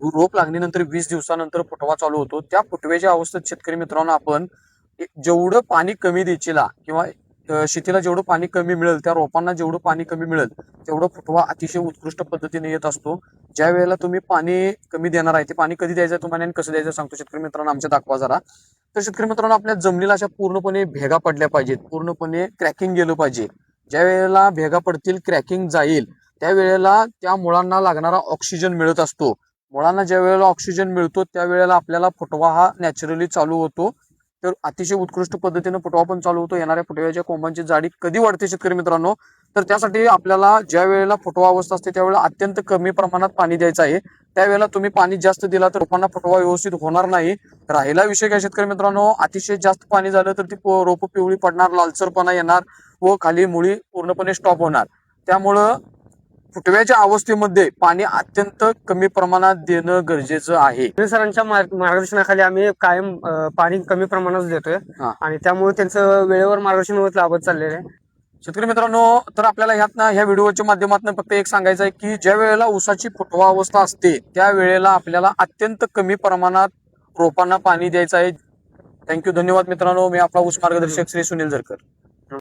रोप लागणीनंतर 20 दिवसानंतर फुटवा चालू होतो. त्या फुटव्याच्या अवस्थेत शेतकरी मित्रांनो आपण जेवढं पाणी कमी द्यायचीला किंवा शेतीला जेवढं पाणी कमी मिळेल, त्या रोपांना जेवढं पाणी कमी मिळेल तेवढं फुटवा अतिशय उत्कृष्ट पद्धतीने येत असतो. ज्या वेळेला तुम्ही पाणी कमी देणार आहे ते पाणी कधी द्यायचं तुम्हाला आणि कसं द्यायचं सांगतो शेतकरी मित्रांनो आमच्या दाखवा जरा. तर शेतकरी मित्रांनो आपल्या जमिनीला अशा पूर्णपणे भेगा पडल्या पाहिजेत, पूर्णपणे क्रॅकिंग गेलं पाहिजे. ज्या वेळेला भेगा पडतील, क्रॅकिंग जाईल, त्यावेळेला त्या मुळांना लागणारा ऑक्सिजन मिळत असतो. मुळांना ज्या वेळेला ऑक्सिजन मिळतो त्यावेळेला आपल्याला फुटवा हा नॅचरली चालू होतो. तर अतिशय उत्कृष्ट पद्धतीने फुटवा पण चालू होतो. येणाऱ्या फुटव्याच्या कोंबांची जाडी कधी वाढते शेतकरी मित्रांनो, तर त्यासाठी आपल्याला ज्या वेळेला फुटवा अवस्था असते त्यावेळेला अत्यंत कमी प्रमाणात पाणी द्यायचं आहे. त्यावेळेला तुम्ही पाणी जास्त दिला तर रोपांना फुटवा व्यवस्थित होणार नाही. राहिला विषय काय शेतकरी मित्रांनो, अतिशय जास्त पाणी झालं तर ती रोपं पिवळी पडणार, लालसरपणा येणार व खाली मुळी पूर्णपणे स्टॉप होणार. त्यामुळं फुटव्याच्या अवस्थेमध्ये पाणी अत्यंत कमी प्रमाणात देणं गरजेचं आहे. सरांच्या मार्गदर्शनाखाली आम्ही कायम पाणी कमी प्रमाणात देतोय हा. आणि त्यामुळे त्यांचं वेळेवर मार्गदर्शन होत लाभत चाललेलं आहे. शेतकरी मित्रांनो, तर आपल्याला ह्या व्हिडिओच्या माध्यमातून फक्त एक सांगायचं आहे की ज्या वेळेला ऊसाची फुटवा अवस्था असते त्या वेळेला आपल्याला अत्यंत कमी प्रमाणात रोपांना पाणी द्यायचं आहे. थँक्यू, धन्यवाद मित्रांनो. मी आपला ऊस मार्गदर्शक श्री सुनील झरकर.